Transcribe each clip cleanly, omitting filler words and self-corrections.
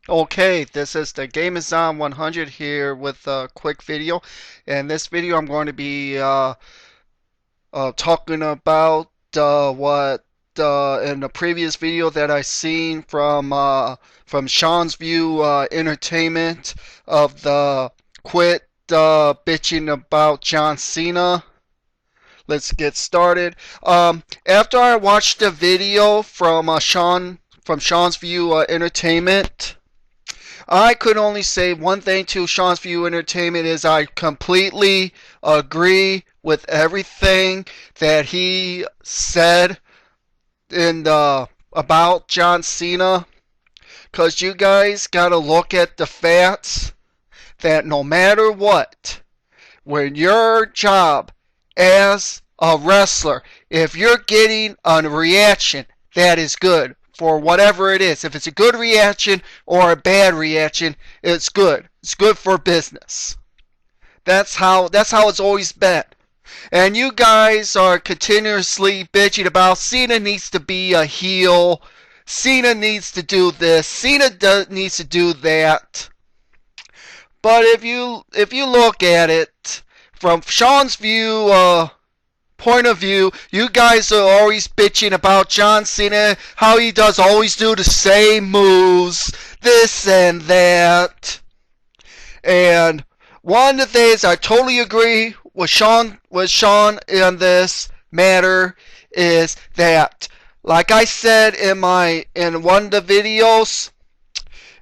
Okay, this is the Gamazon 100 here with a quick video. In this video, I'm going to be talking about what in the previous video that I seen from Sean's View Entertainment of the quit bitching about John Cena. Let's get started. After I watched the video from Sean's View Entertainment. I could only say one thing to Sean's View Entertainment is I completely agree with everything that he said in the about John Cena. Cause you guys gotta look at the facts that no matter what, when your job as a wrestler, if you're getting a reaction that is good for whatever it is, if it's a good reaction or a bad reaction, it's good. It's good for business. That's how it's always been. And you guys are continuously bitching about Cena needs to be a heel. Cena needs to do this. Cena needs to do that. But if you look at it from Sean's point of view, you guys are always bitching about John Cena, how he does always do the same moves, this and that. And one of the things I totally agree with Sean in this matter is that, like I said in one of the videos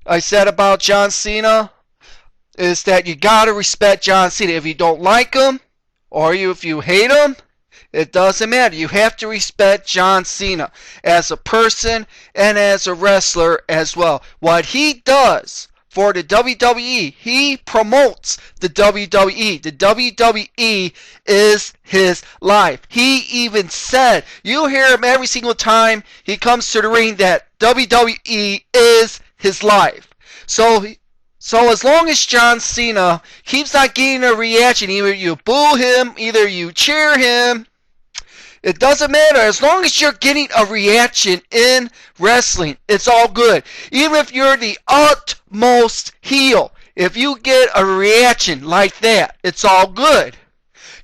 I said about John Cena, is that you gotta respect John Cena. If you don't like him, or if you hate him, it doesn't matter. You have to respect John Cena as a person and as a wrestler as well. What he does for the WWE, he promotes the WWE. The WWE is his life. He even said, you hear him every single time he comes to the ring, that WWE is his life. So as long as John Cena keeps not getting a reaction, either you boo him, either you cheer him, it doesn't matter. As long as you're getting a reaction in wrestling, it's all good. Even if you're the utmost heel, if you get a reaction like that, it's all good.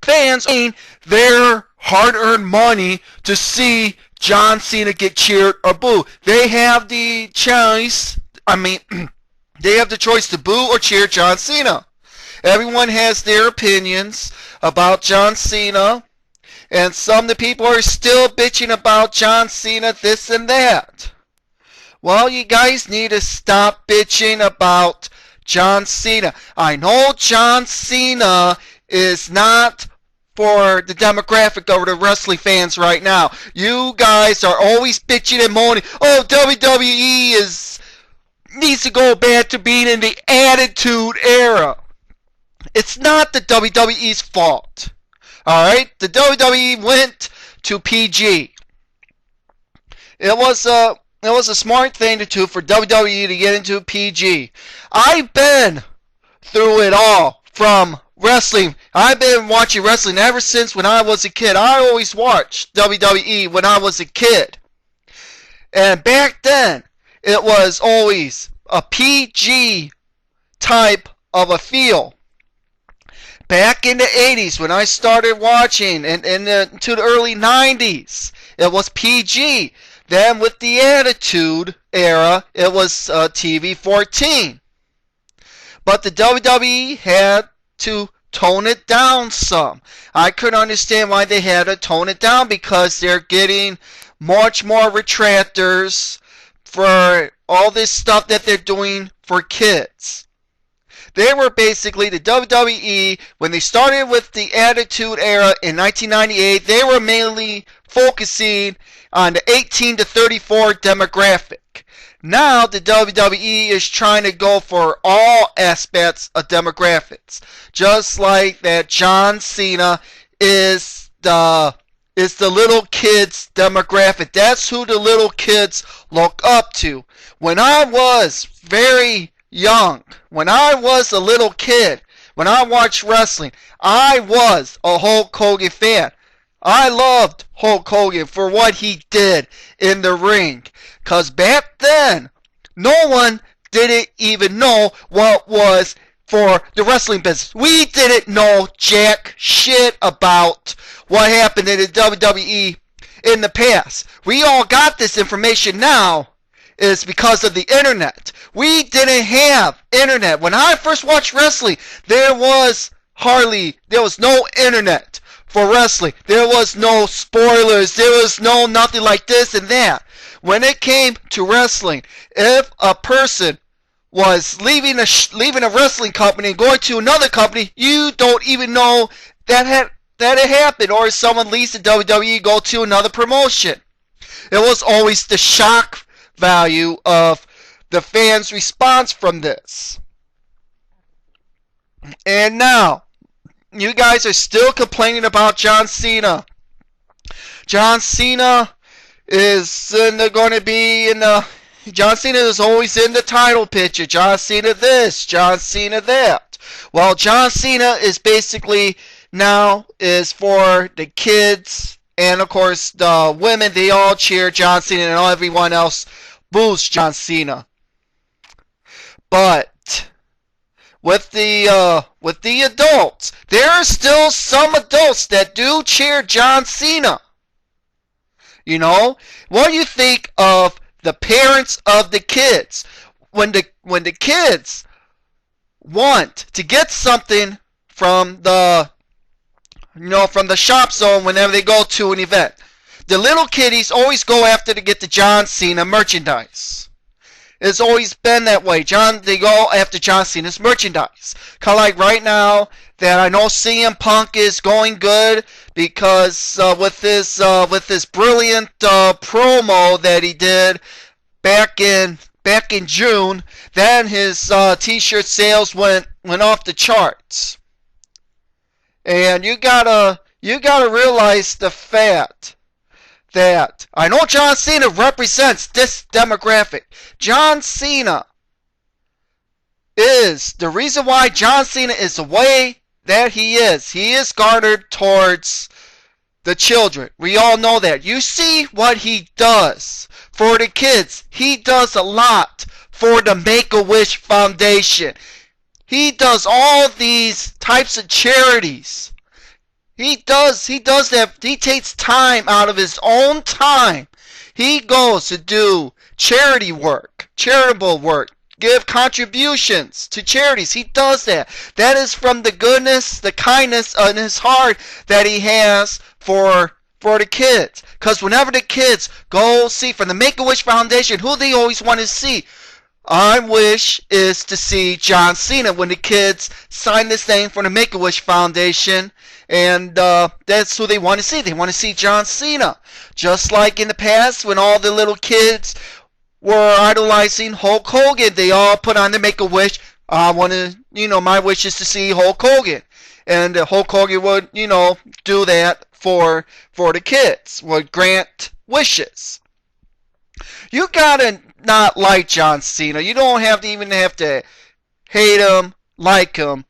Fans paying their hard-earned money to see John Cena get cheered or booed. They have the choice. They have the choice to boo or cheer John Cena. Everyone has their opinions about John Cena. And some of the people are still bitching about John Cena, this and that. Well, you guys need to stop bitching about John Cena. I know John Cena is not for the demographic of the wrestling fans right now. You guys are always bitching and moaning, oh, WWE needs to go back to being in the Attitude Era. It's not the WWE's fault. Alright, the WWE went to PG. It was a smart thing to do for WWE to get into PG. I've been through it all from wrestling. I've been watching wrestling ever since when I was a kid. I always watched WWE when I was a kid. And back then, it was always a PG type of a feel. Back in the 80s, when I started watching, and to the early 90s, it was PG. Then with the Attitude Era, it was TV-14. But the WWE had to tone it down some. I couldn't understand why they had to tone it down, because they're getting much more retractors for all this stuff that they're doing for kids. They were basically the WWE, when they started with the Attitude Era in 1998, they were mainly focusing on the 18 to 34 demographic. Now the WWE is trying to go for all aspects of demographics. Just like that John Cena is the little kids demographic. That's who the little kids look up to. When I was very young, when I was a little kid, when I watched wrestling, I was a Hulk Hogan fan. I loved Hulk Hogan for what he did in the ring. Because back then, no one didn't even know what was for the wrestling business. We didn't know jack shit about what happened in the WWE in the past. We all got this information now is because of the internet. We didn't have internet. When I first watched wrestling, there was no internet for wrestling. There was no spoilers. There was no nothing like this and that. When it came to wrestling, if a person was leaving a wrestling company and going to another company, you don't even know that it happened. Or if someone leaves the WWE, go to another promotion. It was always the shock value of the fans' response from this. And now, you guys are still complaining about John Cena. John Cena is going to be in the... John Cena is always in the title picture. John Cena this, John Cena that. Well, John Cena is basically now is for the kids and, of course, the women. They all cheer John Cena and everyone else boos John Cena. But with the adults, there are still some adults that do cheer John Cena. You know, what do you think of the parents of the kids? When the kids want to get something from the shop zone whenever they go to an event, the little kiddies always go after to get the John Cena merchandise. It's always been that way. They go after John Cena's merchandise. Kind of like right now that I know CM Punk is going good because with this brilliant promo that he did back in June, then his T-shirt sales went off the charts. And you gotta realize the fact that I know John Cena represents this demographic. John Cena is the reason why John Cena is the way that he is. He is garnered towards the children. We all know that. You see what he does for the kids. He does a lot for the Make-A-Wish Foundation. He does all these types of charities. He does that. He takes time out of his own time. He goes to do charity work, charitable work, give contributions to charities. He does that. That is from the goodness, the kindness in his heart that he has for the kids. Because whenever the kids go see from the Make-A-Wish Foundation, who they always want to see, our wish is to see John Cena when the kids sign this thing for the Make-A-Wish Foundation. And that's who they want to see. They want to see John Cena. Just like in the past when all the little kids were idolizing Hulk Hogan. They all put on the Make-A-Wish. I want to, my wish is to see Hulk Hogan. And Hulk Hogan would, do that for the kids. Would grant wishes. You gotta not like John Cena. You don't even have to hate him, like him.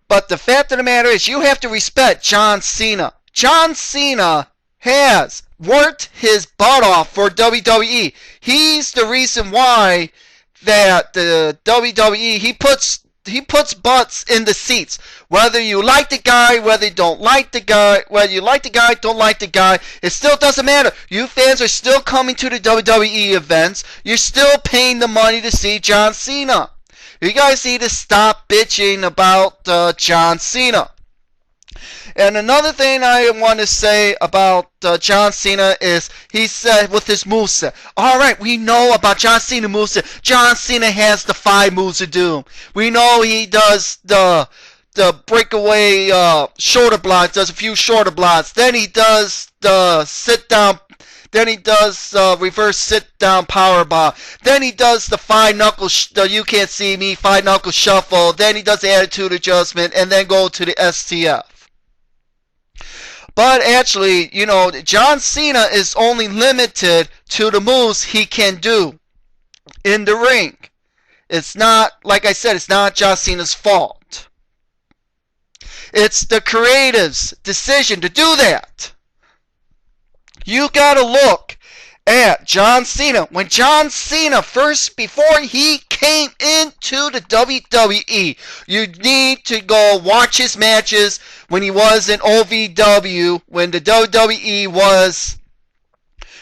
But the fact of the matter is, you have to respect John Cena. John Cena has worked his butt off for WWE. He's the reason why that the WWE, he puts butts in the seats. Whether you like the guy, whether you don't like the guy, whether you like the guy, don't like the guy, it still doesn't matter. You fans are still coming to the WWE events. You're still paying the money to see John Cena. You guys need to stop bitching about John Cena. And another thing I want to say about John Cena is he said with his moveset. Alright, we know about John Cena moveset. John Cena has the 5 moves of doom. We know he does the breakaway shoulder blocks, does a few shoulder blocks. Then he does the sit down. Then he does reverse sit-down powerbomb. Then he does the 5-knuckle, you can't see me, 5-knuckle shuffle. Then he does the attitude adjustment, and then go to the STF. But actually, John Cena is only limited to the moves he can do in the ring. It's not, like I said, it's not John Cena's fault. It's the creative's decision to do that. You gotta look at John Cena. When John Cena first, before he came into the WWE, you need to go watch his matches when he was in OVW, when the WWE was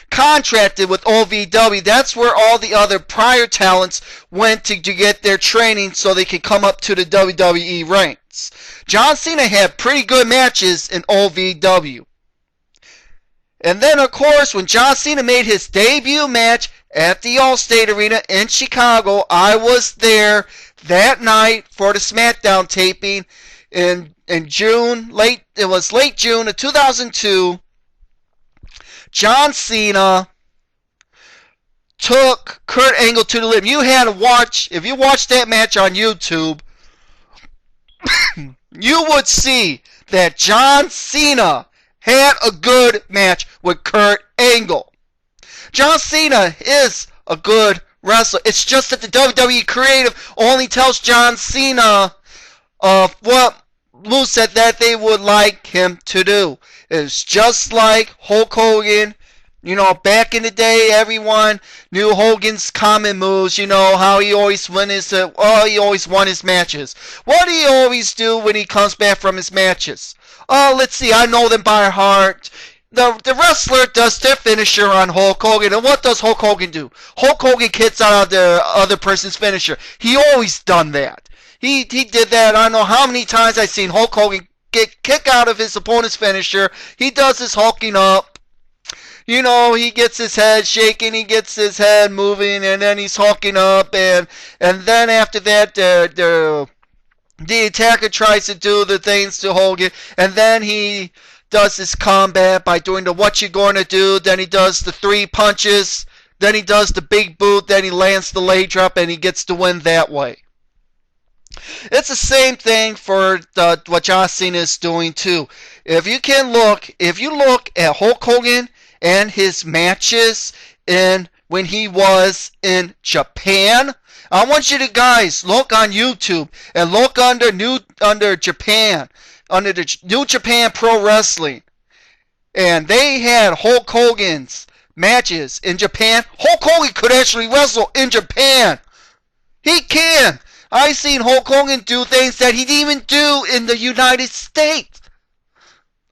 contracted with OVW. That's where all the other prior talents went to get their training so they could come up to the WWE ranks. John Cena had pretty good matches in OVW. And then, of course, when John Cena made his debut match at the Allstate Arena in Chicago, I was there that night for the SmackDown taping in June. It was late June of 2002. John Cena took Kurt Angle to the limb. You had to watch, if you watched that match on YouTube, you would see that John Cena had a good match with Kurt Angle. John Cena is a good wrestler. It's just that the WWE creative only tells John Cena what moveset that they would like him to do. It's just like Hulk Hogan. You know, back in the day, everyone knew Hogan's common moves. You know, how he always won his matches. What do he always do when he comes back from his matches? Oh, let's see, I know them by heart. The wrestler does their finisher on Hulk Hogan, and what does Hulk Hogan do? Hulk Hogan kicks out of the other person's finisher. He always done that. He did that. I don't know how many times I've seen Hulk Hogan kick out of his opponent's finisher. He does his hulking up. You know, he gets his head shaking, he gets his head moving, and then he's hulking up, and then after that, the attacker tries to do the things to Hogan, and then he does his combat by doing the what you gonna do, then he does the 3 punches, then he does the big boot, then he lands the leg drop, and he gets the win that way. It's the same thing for what John Cena is doing too. If you look at Hulk Hogan and his matches when he was in Japan, I want you to guys look on YouTube and look under Japan, under the New Japan Pro Wrestling, and they had Hulk Hogan's matches in Japan. Hulk Hogan could actually wrestle in Japan. He can. I seen Hulk Hogan do things that he didn't even do in the United States.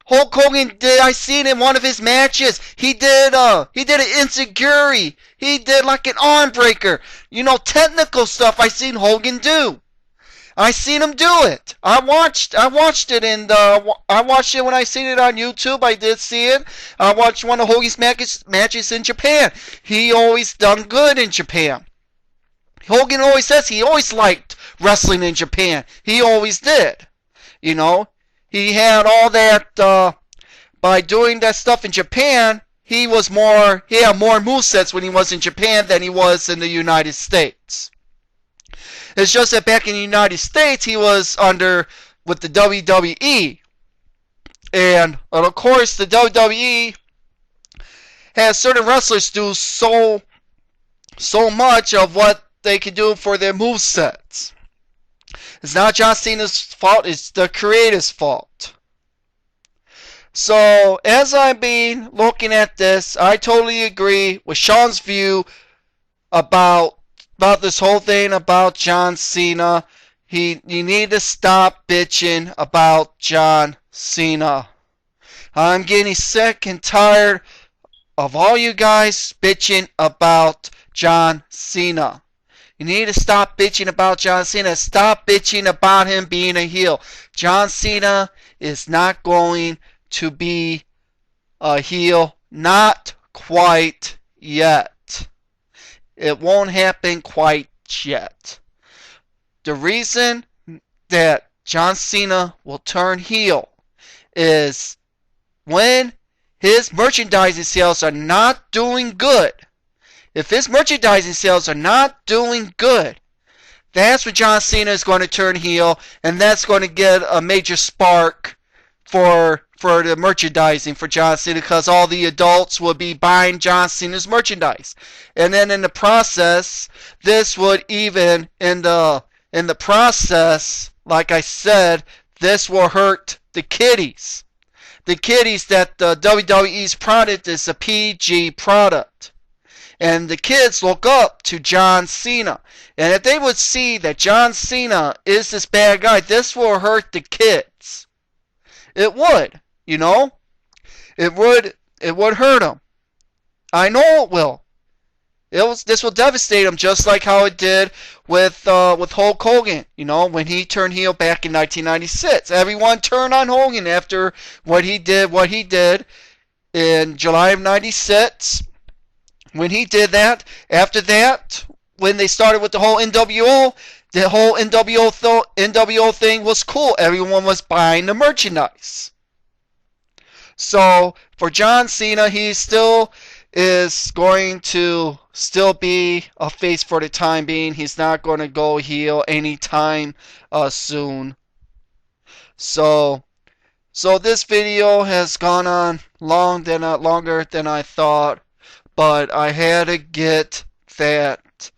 Hulk Hogan did. I seen in one of his matches. He did an enziguri. He did like an arm breaker. You know, technical stuff. I seen Hogan do. I seen him do it. I watched it I watched it when I seen it on YouTube. I did see it. I watched one of Hogan's matches in Japan. He always done good in Japan. Hogan always says he always liked wrestling in Japan. He always did. You know, he had all that, by doing that stuff in Japan, he had more movesets when he was in Japan than he was in the United States. It's just that back in the United States, he was with the WWE. And, of course, the WWE has certain wrestlers do so much of what they can do for their movesets. It's not John Cena's fault, it's the creator's fault. So, as I've been looking at this, I totally agree with Sean's view about this whole thing about John Cena. You need to stop bitching about John Cena. I'm getting sick and tired of all you guys bitching about John Cena. You need to stop bitching about John Cena. Stop bitching about him being a heel. John Cena is not going to be a heel. Not quite yet. It won't happen quite yet. The reason that John Cena will turn heel is when his merchandising sales are not doing good. If his merchandising sales are not doing good, that's when John Cena is going to turn heel, and that's going to get a major spark for the merchandising for John Cena, because all the adults will be buying John Cena's merchandise. And then in the process, this would even, in the process, like I said, this will hurt the kiddies. The kiddies that the WWE's product is a PG product. And the kids look up to John Cena. And if they would see that John Cena is this bad guy, this will hurt the kids. It would, you know? It would hurt them. I know it will. This will devastate him just like how it did with Hulk Hogan. You know, when he turned heel back in 1996, everyone turned on Hogan after what he did in July of '96. When he did that, after that, when they started with the whole NWO, the whole NWO thing was cool. Everyone was buying the merchandise. So for John Cena, he still is going to still be a face for the time being. He's not going to go heel anytime soon. So this video has gone on longer than I thought, but I had to get that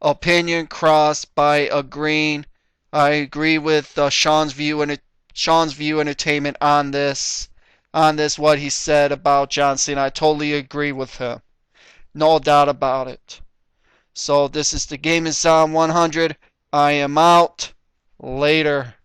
opinion crossed by agreeing. I agree with Sean's View Entertainment on this. What he said about John Cena. I totally agree with him. No doubt about it. So this is the Game is on 100. I am out. Later.